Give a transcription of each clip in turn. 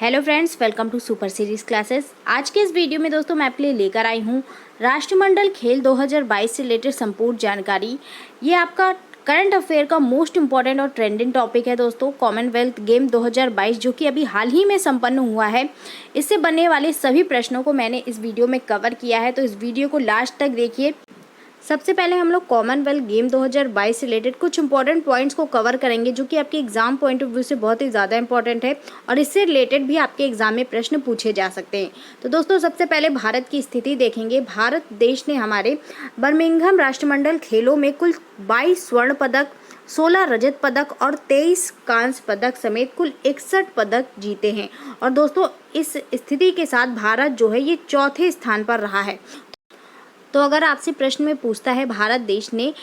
Hello friends, welcome to super series classes. आज के इस वीडियो में दोस्तों मैं आपके लिए लेकर आई हूँ राष्ट्रमंडल खेल 2022 से रिलेटेड संपूर्ण जानकारी। ये आपका करंट अफेयर का मोस्ट इंपॉर्टेंट और ट्रेंडिंग टॉपिक है दोस्तों। कॉमनवेल्थ गेम 2022 जो कि अभी हाल ही में संपन्न हुआ है, इससे बनने वाले सभी प्रश्नों को मैंने इस वीडियो में कवर किया है, तो इस वीडियो को लास्ट तक देखिए। सबसे पहले हम लोग कॉमनवेल्थ गेम 2022 से रिलेटेड कुछ इंपॉर्टेंट पॉइंट्स को कवर करेंगे, जो कि आपके एग्जाम पॉइंट ऑफ व्यू से बहुत ही ज़्यादा इंपॉर्टेंट है और इससे रिलेटेड भी आपके एग्जाम में प्रश्न पूछे जा सकते हैं। तो दोस्तों सबसे पहले भारत की स्थिति देखेंगे। भारत देश ने हमारे बर्मिंघम राष्ट्रमंडल खेलों में कुल 22 स्वर्ण पदक, 16 रजत पदक और 23 कांस्य पदक समेत कुल 61 पदक जीते हैं। और दोस्तों इस स्थिति के साथ भारत जो है ये चौथे स्थान पर रहा है। तो अगर आपसे प्रश्न में पूछता है भारत देश ने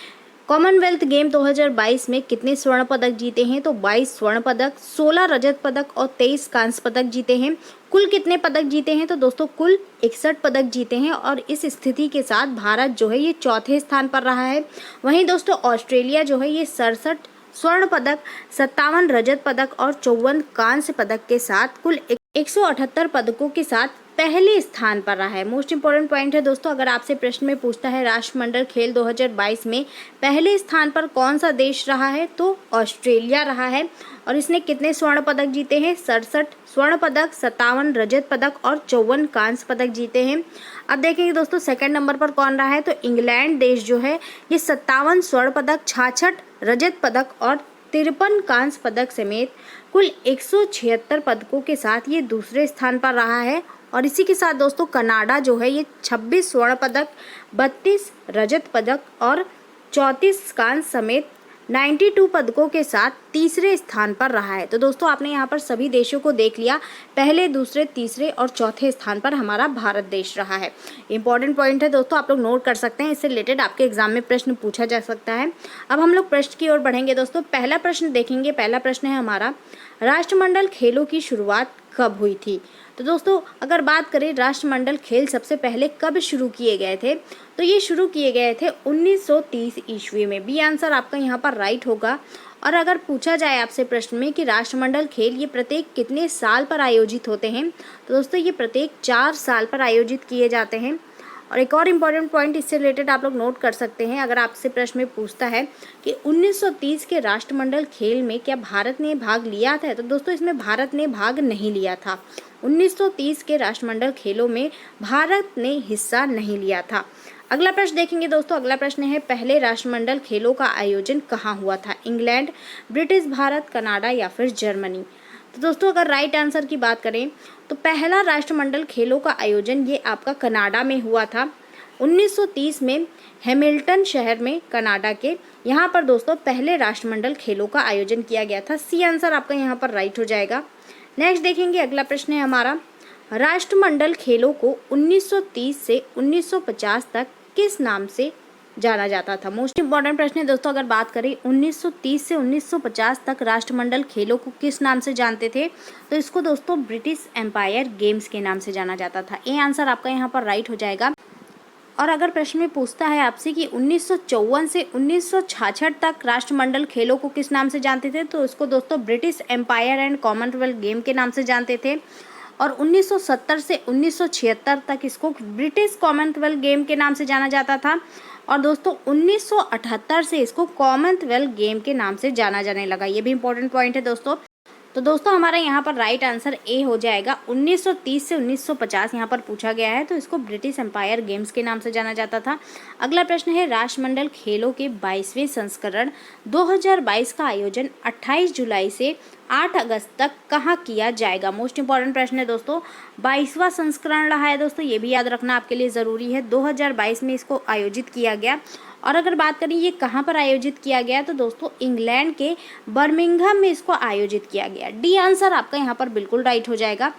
कॉमनवेल्थ गेम 2022 में कितने स्वर्ण पदक जीते हैं, तो 22 स्वर्ण पदक, 16 रजत पदक और 23 कांस्य पदक जीते हैं। कुल कितने पदक जीते हैं, तो दोस्तों कुल 61 पदक जीते हैं। और इस स्थिति के साथ भारत जो है ये चौथे स्थान पर रहा है। वहीं दोस्तों ऑस्ट्रेलिया जो है ये 67 स्वर्ण पदक, 57 रजत पदक और 54 कांस्य पदक के साथ कुल 178 पदकों के साथ पहले स्थान पर रहा है। मोस्ट इंपॉर्टेंट पॉइंट है दोस्तों, अगर आपसे प्रश्न में पूछता है राष्ट्रमंडल खेल 2022 में पहले स्थान पर कौन सा देश रहा है, तो ऑस्ट्रेलिया रहा है। और इसने कितने स्वर्ण पदक जीते हैं, 67 स्वर्ण पदक, 57 रजत पदक और 54 कांस्य पदक जीते हैं। अब देखेंगे दोस्तों सेकंड नंबर पर कौन रहा है, तो इंग्लैंड देश जो है ये 57 स्वर्ण पदक, 66 रजत पदक और 53 कांस्य पदक समेत कुल 176 पदकों के साथ ये दूसरे स्थान पर रहा है। और इसी के साथ दोस्तों कनाडा जो है ये 26 स्वर्ण पदक, 32 रजत पदक और 34 कांस्य समेत 92 पदकों के साथ तीसरे स्थान पर रहा है। तो दोस्तों आपने यहाँ पर सभी देशों को देख लिया, पहले, दूसरे, तीसरे और चौथे स्थान पर हमारा भारत देश रहा है। इंपॉर्टेंट पॉइंट है दोस्तों, आप लोग नोट कर सकते हैं, इससे रिलेटेड आपके एग्जाम में प्रश्न पूछा जा सकता है। अब हम लोग प्रश्न की ओर बढ़ेंगे दोस्तों। पहला प्रश्न देखेंगे। पहला प्रश्न है हमारा, राष्ट्रमंडल खेलों की शुरुआत कब हुई थी। तो दोस्तों अगर बात करें राष्ट्रमंडल खेल सबसे पहले कब शुरू किए गए थे, तो ये शुरू किए गए थे 1930 ईस्वी में। बी आंसर आपका यहाँ पर राइट होगा। और अगर पूछा जाए आपसे प्रश्न में कि राष्ट्रमंडल खेल ये प्रत्येक कितने साल पर आयोजित होते हैं, तो दोस्तों ये प्रत्येक 4 साल पर आयोजित किए जाते हैं। और एक और इम्पॉर्टेंट पॉइंट इससे रिलेटेड आप लोग नोट कर सकते हैं, अगर आपसे प्रश्न में पूछता है कि 1930 के राष्ट्रमंडल खेल में क्या भारत ने भाग लिया था, तो दोस्तों इसमें भारत ने भाग नहीं लिया था। 1930 के राष्ट्रमंडल खेलों में भारत ने हिस्सा नहीं लिया था। अगला प्रश्न देखेंगे दोस्तों। अगला प्रश्न है, पहले राष्ट्रमंडल खेलों का आयोजन कहाँ हुआ था, इंग्लैंड, ब्रिटिश भारत, कनाडा या फिर जर्मनी। तो दोस्तों अगर राइट आंसर की बात करें तो पहला राष्ट्रमंडल खेलों का आयोजन ये आपका कनाडा में हुआ था। 1930 में हैमिल्टन शहर में कनाडा के यहाँ पर दोस्तों पहले राष्ट्रमंडल खेलों का आयोजन किया गया था। सी आंसर आपका यहाँ पर राइट हो जाएगा। नेक्स्ट देखेंगे। अगला प्रश्न है हमारा, राष्ट्रमंडल खेलों को 1930 से 1950 तक किस नाम से जाना जाता था। मोस्ट इंपॉर्टेंट प्रश्न है दोस्तों, अगर बात करें 1930 से 1950 तक राष्ट्रमंडल खेलों को किस नाम से जानते थे, तो इसको दोस्तों ब्रिटिश एम्पायर गेम्स के नाम से जाना जाता था। ये आंसर आपका यहाँ पर राइट हो जाएगा। और अगर प्रश्न में पूछता है आपसे कि 1954 से 1966 तक राष्ट्रमंडल खेलों को किस नाम से जानते थे, तो इसको दोस्तों British Empire and Commonwealth game के नाम से जानते थे। और 1970 से 1976 तक इसको ब्रिटिश कॉमनवेल्थ गेम के नाम से जाना जाता था। और दोस्तों 1978 से इसको कॉमनवेल्थ गेम के नाम से जाना जाने लगा। ये भी इंपॉर्टेंट पॉइंट है दोस्तों। तो दोस्तों हमारा यहाँ पर राइट आंसर ए हो जाएगा। 1930 से 1950 यहाँ पर पूछा गया है, तो इसको ब्रिटिश एम्पायर गेम्स के नाम से जाना जाता था। अगला प्रश्न है, राष्ट्रमंडल खेलों के 22वें संस्करण 2022 का आयोजन 28 जुलाई से 8 अगस्त तक कहाँ किया जाएगा। मोस्ट इंपॉर्टेंट प्रश्न है दोस्तों, 22वां संस्करण रहा है दोस्तों, ये भी याद रखना आपके लिए ज़रूरी है। 2022 में इसको आयोजित किया गया। और अगर बात करें ये कहाँ पर आयोजित किया गया, तो दोस्तों इंग्लैंड के बर्मिंघम में इसको आयोजित किया गया। डी आंसर आपका यहाँ पर बिल्कुल राइट हो जाएगा।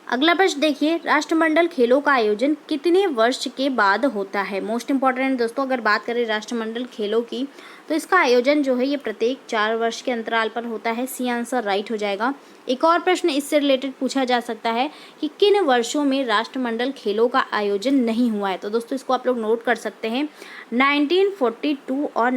अगला प्रश्न देखिए, राष्ट्रमंडल खेलों का आयोजन कितने वर्ष के बाद होता है। मोस्ट इंपॉर्टेंट दोस्तों, अगर बात करें राष्ट्रमंडल खेलों की, तो इसका आयोजन जो है ये प्रत्येक 4 वर्ष के अंतराल पर होता है। सी आंसर राइट हो जाएगा। एक और प्रश्न इससे रिलेटेड पूछा जा सकता है कि किन वर्षों में राष्ट्रमंडल खेलों का आयोजन नहीं हुआ है, तो दोस्तों इसको आप लोग नोट कर सकते हैं। 1942 और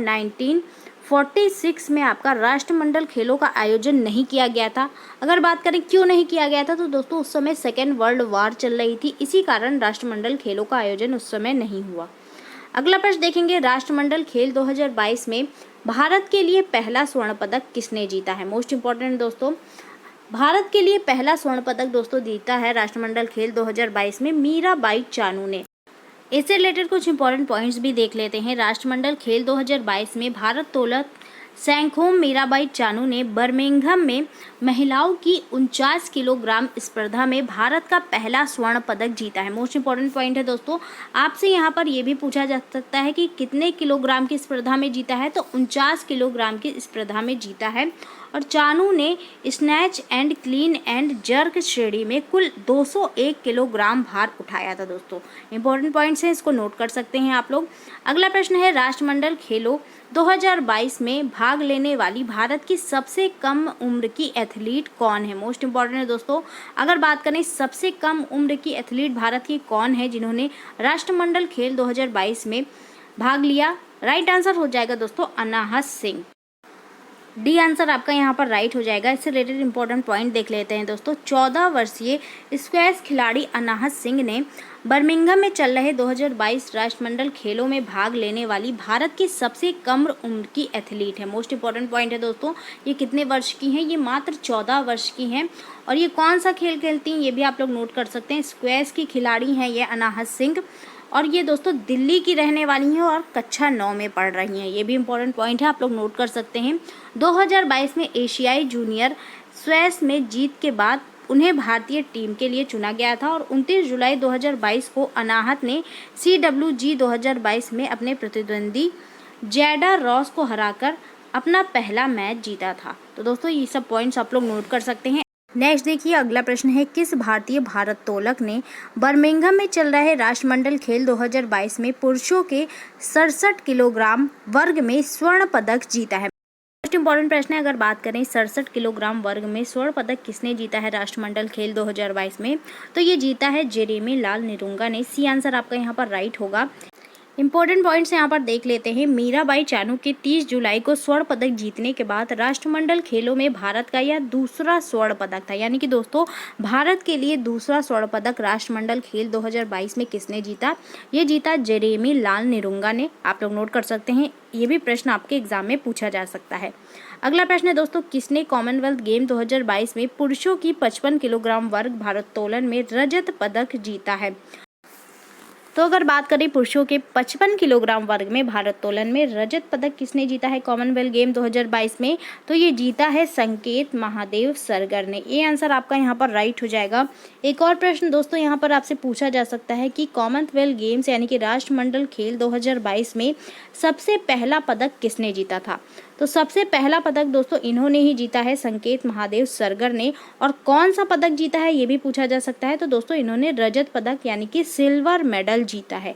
1946 में आपका राष्ट्रमंडल खेलों का आयोजन नहीं किया गया था। अगर बात करें क्यों नहीं किया गया था, तो दोस्तों उस समय सेकेंड वर्ल्ड वार चल रही थी, इसी कारण राष्ट्रमंडल खेलों का आयोजन उस समय नहीं हुआ। अगला प्रश्न देखेंगे, राष्ट्रमंडल खेल 2022 में भारत के लिए पहला स्वर्ण पदक किसने जीता है। मोस्ट इंपॉर्टेंट दोस्तों, भारत के लिए पहला स्वर्ण पदक दोस्तों जीता है राष्ट्रमंडल खेल 2022 में मीराबाई चानू ने। इससे रिलेटेड कुछ इंपॉर्टेंट पॉइंट्स भी देख लेते हैं। राष्ट्रमंडल खेल 2022 में भारत्तोलक सैंखोम मीराबाई चानू ने बर्मिंघम में महिलाओं की 49 किलोग्राम स्पर्धा में भारत का पहला स्वर्ण पदक जीता है। मोस्ट इंपॉर्टेंट पॉइंट है दोस्तों, आपसे यहाँ पर ये भी पूछा जा सकता है कि कितने किलोग्राम की स्पर्धा में जीता है, तो 49 किलोग्राम की स्पर्धा में जीता है। और चानू ने snatch and clean and jerk श्रेणी में कुल 201 किलोग्राम भार उठाया था। दोस्तों इंपॉर्टेंट पॉइंट्स हैं, इसको नोट कर सकते हैं आप लोग। अगला प्रश्न है, राष्ट्रमंडल खेलों 2022 में भाग लेने वाली भारत की सबसे कम उम्र की एथलीट कौन है। मोस्ट इंपॉर्टेंट है दोस्तों, अगर बात करें सबसे कम उम्र की एथलीट भारत की कौन है जिन्होंने राष्ट्रमंडल खेल 2022 में भाग लिया, राइट आंसर हो जाएगा दोस्तों अनाहत सिंह। डी आंसर आपका यहाँ पर राइट हो जाएगा। इससे रिलेटेड इंपॉर्टेंट पॉइंट देख लेते हैं दोस्तों। 14 वर्षीय स्क्वैश खिलाड़ी अनाहत सिंह ने बर्मिंघम में चल रहे 2022 राष्ट्रमंडल खेलों में भाग लेने वाली भारत की सबसे कम उम्र की एथलीट है। मोस्ट इंपॉर्टेंट पॉइंट है दोस्तों, ये कितने वर्ष की हैं, ये मात्र 14 वर्ष की हैं। और ये कौन सा खेल खेलती हैं ये भी आप लोग नोट कर सकते हैं। स्क्वैश की खिलाड़ी हैं ये अनाहत सिंह, और ये दोस्तों दिल्ली की रहने वाली हैं और कक्षा 9 में पढ़ रही हैं। ये भी इंपॉर्टेंट पॉइंट है, आप लोग नोट कर सकते हैं। 2022 में एशियाई जूनियर स्क्वैश में जीत के बाद उन्हें भारतीय टीम के लिए चुना गया था और 29 जुलाई 2022 को अनाहत ने CWG 2022 में अपने प्रतिद्वंदी जैडा रॉस को हराकर अपना पहला मैच जीता था। तो दोस्तों ये सब पॉइंट्स आप लोग नोट कर सकते हैं। नेक्स्ट देखिए, अगला प्रश्न है, किस भारतीय भारोत्तोलक ने बर्मिंघम में चल रहे राष्ट्रमंडल खेल 2022 में पुरुषों के 67 किलोग्राम वर्ग में स्वर्ण पदक जीता है। मोस्ट इंपॉर्टेंट प्रश्न है, अगर बात करें 67 किलोग्राम वर्ग में स्वर्ण पदक किसने जीता है राष्ट्रमंडल खेल 2022 में, तो ये जीता है जेरेमी लाल निरुंगा ने। सी आंसर आपका यहाँ पर राइट होगा। इंपॉर्टेंट पॉइंट्स यहाँ पर देख लेते हैं। मीराबाई चानू के 30 जुलाई को स्वर्ण पदक जीतने के बाद राष्ट्रमंडल खेलों में भारत का यह दूसरा स्वर्ण पदक था। यानी कि दोस्तों भारत के लिए दूसरा स्वर्ण पदक राष्ट्रमंडल खेल 2022 में किसने जीता, ये जीता जेरेमी लाल निरुंगा ने। आप लोग नोट कर सकते हैं, ये भी प्रश्न आपके एग्जाम में पूछा जा सकता है। अगला प्रश्न है दोस्तों, किसने कॉमनवेल्थ गेम 2022 में पुरुषों की 55 किलोग्राम वर्ग भारोत्तोलन में रजत पदक जीता है। तो अगर बात करें पुरुषों के 55 किलोग्राम वर्ग में भारोत्तोलन में रजत पदक किसने जीता है कॉमनवेल्थ गेम 2022 में, तो ये जीता है संकेत महादेव सरगर ने। ये आंसर आपका यहाँ पर राइट हो जाएगा। एक और प्रश्न दोस्तों यहाँ पर आपसे पूछा जा सकता है कि कॉमनवेल्थ गेम्स यानी कि राष्ट्रमंडल खेल 2022 में सबसे पहला पदक किसने जीता था। तो सबसे पहला पदक दोस्तों इन्होंने ही जीता है, संकेत महादेव सरगर ने। और कौन सा पदक जीता है ये भी पूछा जा सकता है, तो दोस्तों इन्होंने रजत पदक यानी कि सिल्वर मेडल जीता है।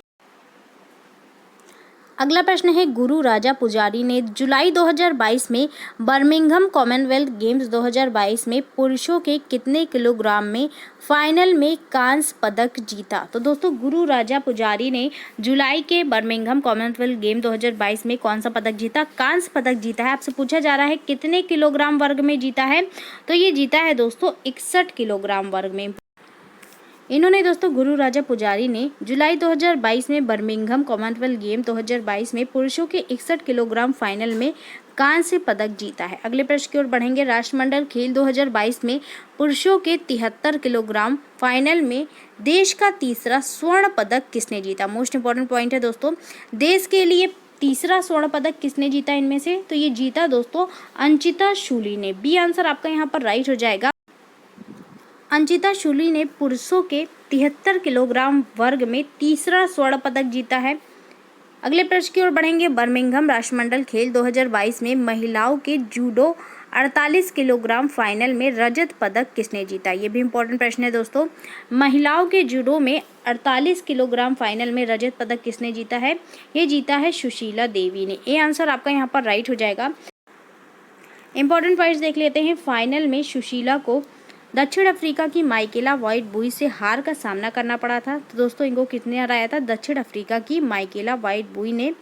अगला प्रश्न है, गुरु राजा पुजारी ने जुलाई 2022 में बर्मिंघम कॉमनवेल्थ गेम्स 2022 में पुरुषों के कितने किलोग्राम में फाइनल में कांस्य पदक जीता। तो दोस्तों गुरु राजा पुजारी ने जुलाई के बर्मिंघम कॉमनवेल्थ गेम 2022 में कौन सा पदक जीता, कांस्य पदक जीता है। आपसे पूछा जा रहा है कितने किलोग्राम वर्ग में जीता है, तो ये जीता है दोस्तों 61 किलोग्राम वर्ग में। इन्होंने दोस्तों गुरु राजा पुजारी ने जुलाई 2022 में बर्मिंघम कॉमनवेल्थ गेम 2022 में पुरुषों के 61 किलोग्राम फाइनल में कांस्य पदक जीता है। अगले प्रश्न की ओर बढ़ेंगे। राष्ट्रमंडल खेल 2022 में पुरुषों के 73 किलोग्राम फाइनल में देश का तीसरा स्वर्ण पदक किसने जीता। मोस्ट इंपॉर्टेंट पॉइंट है दोस्तों, देश के लिए तीसरा स्वर्ण पदक किसने जीता इनमें से, तो ये जीता दोस्तों अंचिता शूली ने। बी आंसर आपका यहाँ पर राइट हो जाएगा। अंचिता शूली ने पुरुषों के 73 किलोग्राम वर्ग में तीसरा स्वर्ण पदक जीता है। अगले प्रश्न की ओर बढ़ेंगे। बर्मिंघम राष्ट्रमंडल खेल 2022 में महिलाओं के जूडो 48 किलोग्राम फाइनल में रजत पदक किसने जीता। ये भी इंपॉर्टेंट प्रश्न है दोस्तों, महिलाओं के जूडो में 48 किलोग्राम फाइनल में रजत पदक किसने जीता है, ये जीता है सुशीला देवी ने। ये आंसर आपका यहाँ पर राइट हो जाएगा। इंपॉर्टेंट पॉइंट्स देख लेते हैं। फाइनल में सुशीला को दक्षिण अफ्रीका की माइकेला वाइट बुई से हार का सामना करना पड़ा था। तो दोस्तों इनको कितने हराया था, दक्षिण अफ्रीका की माइकेला वाइट बुई ने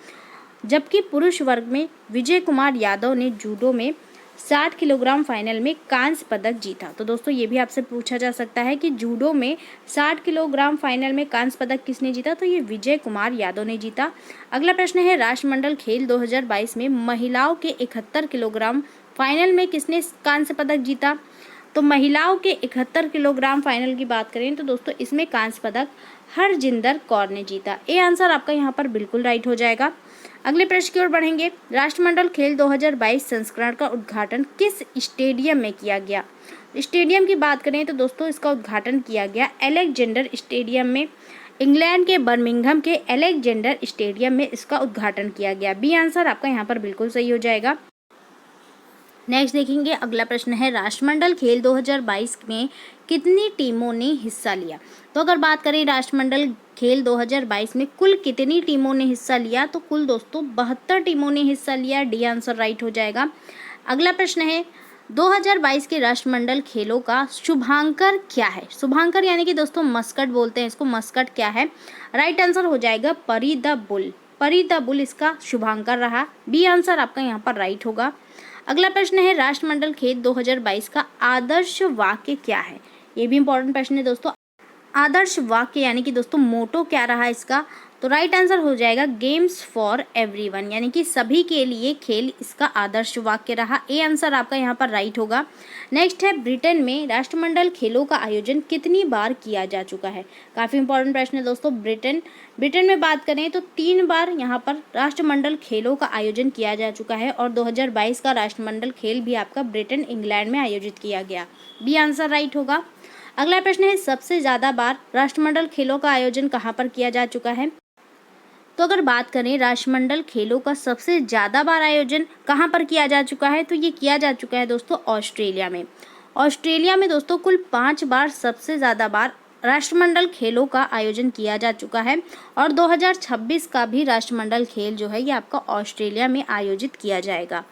जबकि पुरुष वर्ग में विजय कुमार यादव ने जूडो में 60 किलोग्राम फाइनल में कांस्य पदक जीता। तो दोस्तों ये भी आपसे पूछा जा सकता है कि जूडो में 60 किलोग्राम फाइनल में कांस्य पदक किसने जीता, तो ये विजय कुमार यादव ने जीता। अगला प्रश्न है राष्ट्रमंडल खेल 2022 में महिलाओं के 71 किलोग्राम फाइनल में किसने कांस्य पदक जीता, तो महिलाओं के 71 किलोग्राम फाइनल की बात करें तो दोस्तों इसमें कांस्य पदक हरजिंदर कौर ने जीता। ए आंसर आपका यहाँ पर बिल्कुल राइट हो जाएगा। अगले प्रश्न की ओर बढ़ेंगे। राष्ट्रमंडल खेल 2022 संस्करण का उद्घाटन किस स्टेडियम में किया गया। स्टेडियम की बात करें तो दोस्तों इसका उद्घाटन किया गया अलेक्जेंडर स्टेडियम में। इंग्लैंड के बर्मिंघम के अलेक्जेंडर स्टेडियम में इसका उद्घाटन किया गया। बी आंसर आपका यहाँ पर बिल्कुल सही हो जाएगा। नेक्स्ट देखेंगे, अगला प्रश्न है राष्ट्रमंडल खेल 2022 में कितनी टीमों ने हिस्सा लिया। तो अगर बात करें राष्ट्रमंडल खेल 2022 में कुल कितनी टीमों ने हिस्सा लिया, तो कुल दोस्तों 72 टीमों ने हिस्सा लिया। डी आंसर राइट हो जाएगा। अगला प्रश्न है 2022 के राष्ट्रमंडल खेलों का शुभांकर क्या है। शुभांकर यानी कि दोस्तों मस्कट बोलते हैं इसको, मस्कट क्या है। राइट आंसर हो जाएगा परी द बुल। परी द बुल इसका शुभांकर रहा। बी आंसर आपका यहाँ पर राइट होगा। अगला प्रश्न है राष्ट्रमंडल खेल 2022 का आदर्श वाक्य क्या है। ये भी इंपॉर्टेंट प्रश्न है दोस्तों। आदर्श वाक्य यानी कि दोस्तों मोटो क्या रहा इसका, तो राइट आंसर हो जाएगा गेम्स फॉर एवरीवन, यानी कि सभी के लिए खेल इसका आदर्श वाक्य रहा। ए आंसर आपका यहाँ पर राइट होगा। नेक्स्ट है ब्रिटेन में राष्ट्रमंडल खेलों का आयोजन कितनी बार किया जा चुका है। काफ़ी इंपॉर्टेंट प्रश्न है दोस्तों। ब्रिटेन में बात करें तो 3 बार यहाँ पर राष्ट्रमंडल खेलों का आयोजन किया जा चुका है और 2022 का राष्ट्रमंडल खेल भी आपका ब्रिटेन इंग्लैंड में आयोजित किया गया। बी आंसर राइट होगा। अगला प्रश्न है सबसे ज़्यादा बार राष्ट्रमंडल खेलों का आयोजन कहाँ पर किया जा चुका है। तो अगर बात करें राष्ट्रमंडल खेलों का सबसे ज़्यादा बार आयोजन कहाँ पर किया जा चुका है, तो ये किया जा चुका है दोस्तों ऑस्ट्रेलिया में। ऑस्ट्रेलिया में दोस्तों कुल 5 बार सबसे ज़्यादा बार राष्ट्रमंडल खेलों का आयोजन किया जा चुका है और 2026 का भी राष्ट्रमंडल खेल जो है ये आपका ऑस्ट्रेलिया में आयोजित किया जाएगा।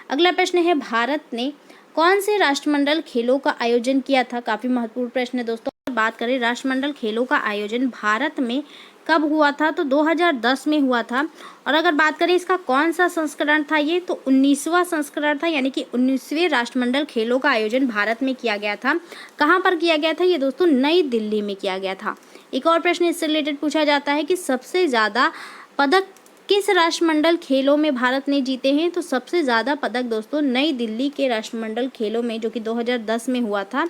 अगला प्रश्न है भारत ने कौन से राष्ट्रमंडल खेलों का आयोजन किया था। काफ़ी महत्वपूर्ण प्रश्न है दोस्तों। बात करें राष्ट्रमंडल खेलों का आयोजन भारत में कब हुआ था, तो 2010 में हुआ था। और अगर बात करें इसका कौन सा संस्करण था ये, तो 19वां संस्करण था, यानी कि 19वें राष्ट्रमंडल खेलों का आयोजन भारत में किया गया था। कहाँ पर किया गया था ये दोस्तों, नई दिल्ली में किया गया था। एक और प्रश्न इससे रिलेटेड पूछा जाता है कि सबसे ज़्यादा पदक किस राष्ट्रमंडल खेलों में भारत ने जीते हैं, तो सबसे ज़्यादा पदक दोस्तों नई दिल्ली के राष्ट्रमंडल खेलों में जो कि 2010 में हुआ था।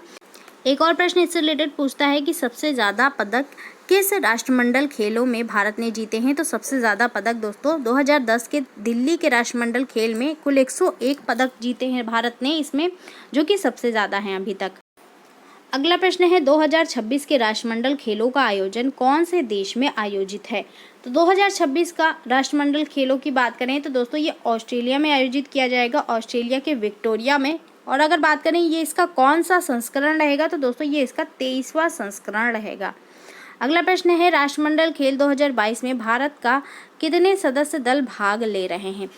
एक और प्रश्न इससे रिलेटेड पूछता है कि सबसे ज़्यादा पदक किस राष्ट्रमंडल खेलों में भारत ने जीते हैं, तो सबसे ज़्यादा पदक दोस्तों 2010 के दिल्ली के राष्ट्रमंडल खेल में कुल 101 पदक जीते हैं भारत ने इसमें, जो कि सबसे ज़्यादा हैं अभी तक। अगला प्रश्न है 2026 के राष्ट्रमंडल खेलों का आयोजन कौन से देश में आयोजित है। तो 2026 का राष्ट्रमंडल खेलों की बात करें तो दोस्तों ये ऑस्ट्रेलिया में आयोजित किया जाएगा, ऑस्ट्रेलिया के विक्टोरिया में। और अगर बात करें ये इसका कौन सा संस्करण रहेगा, तो दोस्तों ये इसका 23वां संस्करण रहेगा। अगला प्रश्न है राष्ट्रमंडल खेल 2022 में भारत का कितने सदस्य दल भाग ले रहे हैं।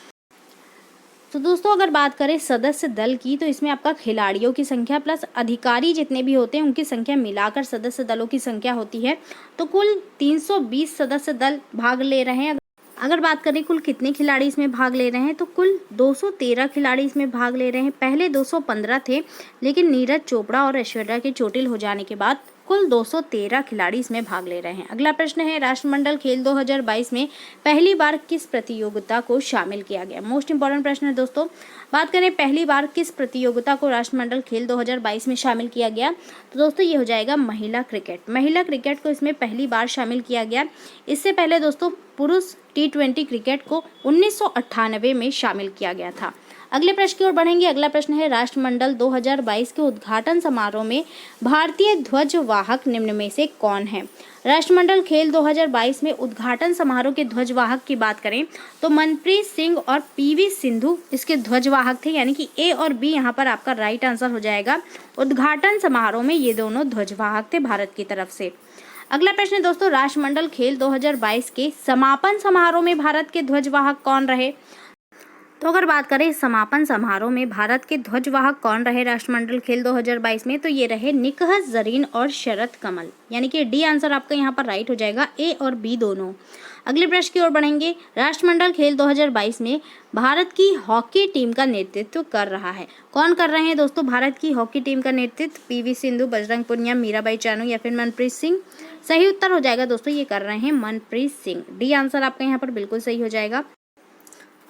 तो दोस्तों अगर बात करें सदस्य दल की, तो इसमें आपका खिलाड़ियों की संख्या प्लस अधिकारी जितने भी होते हैं उनकी संख्या मिलाकर सदस्य दलों की संख्या होती है। तो कुल 320 सदस्य दल भाग ले रहे हैं। अगर बात करें कुल कितने खिलाड़ी इसमें भाग ले रहे हैं, तो कुल 213 खिलाड़ी इसमें भाग ले रहे हैं। पहले 215 थे, लेकिन नीरज चोपड़ा और ऐश्वर्या के चोटिल हो जाने के बाद कुल 213 खिलाड़ी इसमें भाग ले रहे हैं। अगला प्रश्न है राष्ट्रमंडल खेल 2022 में पहली बार किस प्रतियोगिता को शामिल किया गया। मोस्ट इंपॉर्टेंट प्रश्न है दोस्तों। बात करें पहली बार किस प्रतियोगिता को राष्ट्रमंडल खेल 2022 में शामिल किया गया, तो दोस्तों ये हो जाएगा महिला क्रिकेट। महिला क्रिकेट को इसमें पहली बार शामिल किया गया। इससे पहले दोस्तों पुरुष T20 क्रिकेट को 1998 में शामिल किया गया था। अगले प्रश्न की ओर बढ़ेंगे। अगला प्रश्न है राष्ट्रमंडल 2022 के उद्घाटन समारोह में भारतीय ध्वजवाहक निम्न में से कौन है। राष्ट्रमंडल खेल 2022 में उद्घाटन समारोह के ध्वजवाहक की बात करें तो मनप्रीत सिंह और PV सिंधु इसके ध्वजवाहक थे, यानी कि A और B यहाँ पर आपका राइट आंसर हो जाएगा। उद्घाटन समारोह में ये दोनों ध्वजवाहक थे भारत की तरफ से। अगला प्रश्न है दोस्तों राष्ट्रमंडल खेल 2022 के समापन समारोह में भारत के ध्वजवाहक कौन रहे। तो अगर बात करें समापन समारोह में भारत के ध्वजवाहक कौन रहे राष्ट्रमंडल खेल 2022 में, तो ये रहे निकहत जरीन और शरद कमल, यानी कि डी आंसर आपका यहाँ पर राइट हो जाएगा, A और B दोनों। अगले प्रश्न की ओर बढ़ेंगे। राष्ट्रमंडल खेल 2022 में भारत की हॉकी टीम का नेतृत्व कर रहा है। कौन कर रहे हैं दोस्तों भारत की हॉकी टीम का नेतृत्व? पीवी सिंधु, बजरंग पुनिया, मीराबाई चानू या फिर मनप्रीत सिंह? सही उत्तर हो जाएगा दोस्तों, ये कर रहे हैं मनप्रीत सिंह। डी आंसर आपका यहाँ पर बिल्कुल सही हो जाएगा।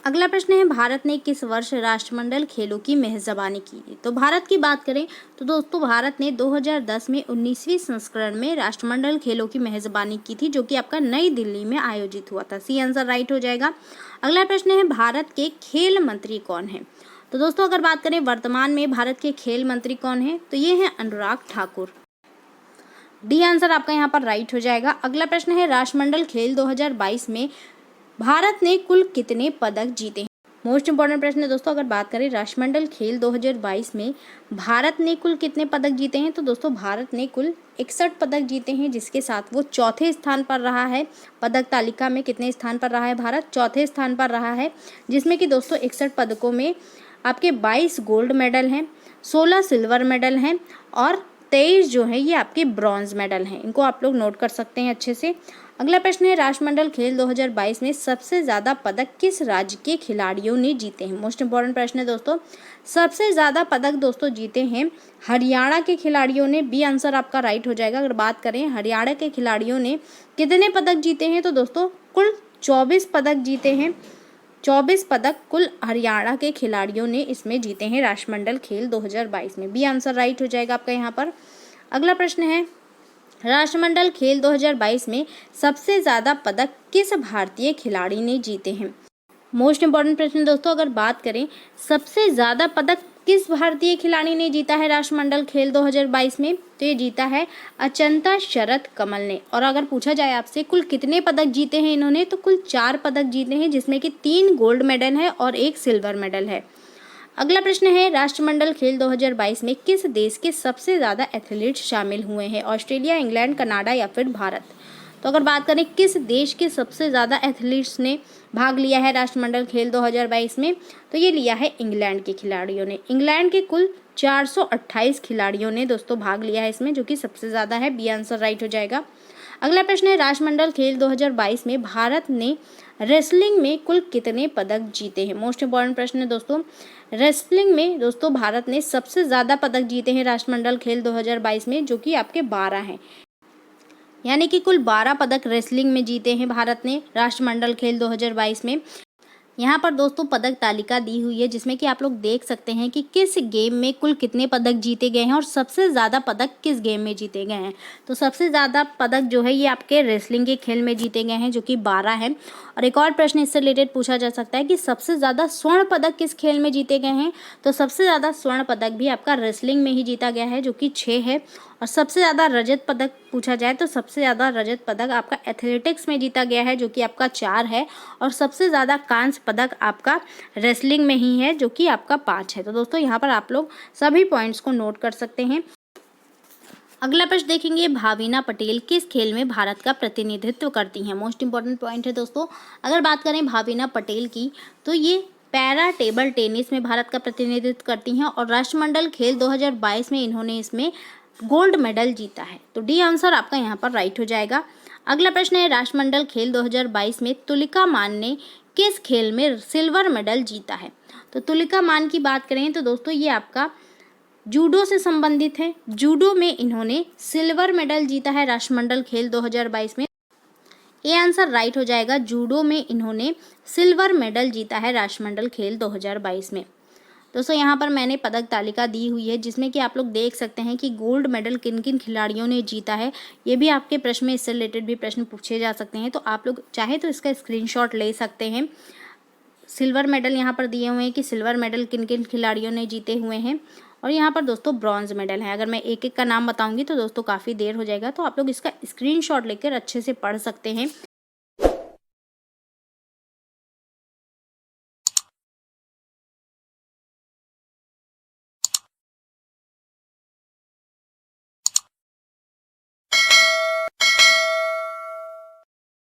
अगला प्रश्न है, भारत ने किस वर्ष राष्ट्रमंडल खेलों की मेजबानी की? तो भारत की बात करें तो दोस्तों भारत ने 2010 में 19वीं संस्करण में राष्ट्रमंडल खेलों की मेजबानी की थी, जो कि आपका नई दिल्ली में आयोजित हुआ था। सी आंसर राइट हो जाएगा। अगला प्रश्न है, भारत के खेल मंत्री कौन है? तो दोस्तों अगर बात करें वर्तमान में भारत के खेल मंत्री कौन है, तो ये है अनुराग ठाकुर। डी आंसर आपका यहाँ पर राइट हो जाएगा। अगला प्रश्न है, राष्ट्रमंडल खेल 2022 में भारत ने कुल कितने पदक जीते हैं? मोस्ट इंपॉर्टेंट प्रश्न है दोस्तों। अगर बात करें राष्ट्रमंडल खेल 2022 में भारत ने कुल कितने पदक जीते हैं, तो दोस्तों भारत ने कुल 61 पदक जीते हैं, जिसके साथ वो चौथे स्थान पर रहा है। पदक तालिका में कितने स्थान पर रहा है भारत? चौथे स्थान पर रहा है, जिसमें कि दोस्तों 61 पदकों में आपके 22 गोल्ड मेडल हैं, 16 सिल्वर मेडल हैं और 23 जो है ये आपके ब्रॉन्ज मेडल हैं। इनको आप लोग नोट कर सकते हैं अच्छे से। अगला प्रश्न है, राष्ट्रमंडल खेल 2022 में सबसे ज़्यादा पदक किस राज्य के खिलाड़ियों ने जीते हैं? मोस्ट इंपॉर्टेंट प्रश्न है दोस्तों। सबसे ज़्यादा पदक दोस्तों जीते हैं हरियाणा के खिलाड़ियों ने। बी आंसर आपका राइट हो जाएगा। अगर बात करें हरियाणा के खिलाड़ियों ने कितने पदक जीते हैं, तो दोस्तों कुल 24 पदक जीते हैं। 24 पदक कुल हरियाणा के खिलाड़ियों ने इसमें जीते हैं राष्ट्रमंडल खेल 2022 में। बी आंसर राइट हो जाएगा आपका यहाँ पर। अगला प्रश्न है, राष्ट्रमंडल खेल 2022 में सबसे ज़्यादा पदक किस भारतीय खिलाड़ी ने जीते हैं? मोस्ट इंपॉर्टेंट प्रश्न दोस्तों। अगर बात करें सबसे ज़्यादा पदक किस भारतीय खिलाड़ी ने जीता है राष्ट्रमंडल खेल 2022 में, तो ये जीता है अचंता शरद कमल ने। और अगर पूछा जाए आपसे कुल कितने पदक जीते हैं इन्होंने, तो कुल 4 पदक जीते हैं, जिसमें कि 3 गोल्ड मेडल है और 1 सिल्वर मेडल है। अगला प्रश्न है, राष्ट्रमंडल खेल 2022 में किस देश के सबसे ज़्यादा एथलीट्स शामिल हुए हैं? ऑस्ट्रेलिया, इंग्लैंड, कनाडा या फिर भारत? तो अगर बात करें किस देश के सबसे ज़्यादा एथलीट्स ने भाग लिया है राष्ट्रमंडल खेल 2022 में, तो ये लिया है इंग्लैंड के खिलाड़ियों ने। इंग्लैंड के कुल 428 खिलाड़ियों ने दोस्तों भाग लिया है इसमें, जो कि सबसे ज़्यादा है। बी आंसर राइट हो जाएगा। अगला प्रश्न है, राष्ट्रमंडल खेल 2022 में भारत ने रेसलिंग में कुल कितने पदक जीते हैं? मोस्ट इंपॉर्टेंट प्रश्न है दोस्तों। रेसलिंग में दोस्तों भारत ने सबसे ज़्यादा पदक जीते हैं राष्ट्रमंडल खेल 2022 में, जो कि आपके 12 हैं। यानी कि कुल 12 पदक रेसलिंग में जीते हैं भारत ने राष्ट्रमंडल खेल 2022 में। यहाँ पर दोस्तों पदक तालिका दी हुई है, जिसमें कि आप लोग देख सकते हैं कि किस गेम में कुल कितने पदक जीते गए हैं और सबसे ज़्यादा पदक किस गेम में जीते गए हैं। तो सबसे ज़्यादा पदक जो है ये आपके रेसलिंग के खेल में जीते गए हैं, जो कि 12 हैं। और एक और प्रश्न इससे रिलेटेड पूछा जा सकता है कि सबसे ज़्यादा स्वर्ण पदक किस खेल में जीते गए हैं, तो सबसे ज़्यादा स्वर्ण पदक भी आपका रेसलिंग में ही जीता गया है, जो कि 6 है। और सबसे ज़्यादा रजत पदक पूछा जाए तो सबसे ज़्यादा रजत पदक आपका एथलेटिक्स में जीता गया है, जो कि आपका 4 है। और सबसे ज़्यादा कांस्य पदक आपका रेसलिंग में ही है, जो कि आपका 5 है। तो दोस्तों यहाँ पर आप लोग सभी पॉइंट्स को नोट कर सकते हैं। अगला प्रश्न देखेंगे, भाविना पटेल किस खेल में भारत का प्रतिनिधित्व करती हैं? मोस्ट इंपॉर्टेंट पॉइंट है दोस्तों। अगर बात करें भाविना पटेल की, तो ये पैरा टेबल टेनिस में भारत का प्रतिनिधित्व करती हैं और राष्ट्रमंडल खेल 2022 में इन्होंने इसमें गोल्ड मेडल जीता है। तो डी आंसर आपका यहाँ पर राइट हो जाएगा। अगला प्रश्न है, राष्ट्रमंडल खेल 2022 में तुलिका मान ने किस खेल में सिल्वर मेडल जीता है? तो तुलिका मान की बात करें तो दोस्तों ये आपका जूडो से संबंधित है। जूडो में इन्होंने सिल्वर मेडल जीता है राष्ट्रमंडल खेल 2022 में। ये आंसर राइट हो जाएगा। जूडो में इन्होंने सिल्वर मेडल जीता है राष्ट्रमंडल खेल 2022 में। दोस्तों यहाँ पर मैंने पदक तालिका दी हुई है, जिसमें कि आप लोग देख सकते हैं कि गोल्ड मेडल किन किन खिलाड़ियों ने जीता है। ये भी आपके प्रश्न में इससे रिलेटेड भी प्रश्न पूछे जा सकते हैं, तो आप लोग चाहे तो इसका स्क्रीनशॉट ले सकते हैं। सिल्वर मेडल यहाँ पर दिए हुए हैं कि सिल्वर मेडल किन किन खिलाड़ियों ने जीते हुए हैं। और यहाँ पर दोस्तों ब्रॉन्ज मेडल है। अगर मैं एक एक का नाम बताऊंगी तो दोस्तों काफ़ी देर हो जाएगा, तो आप लोग इसका स्क्रीनशॉट लेकर अच्छे से पढ़ सकते हैं।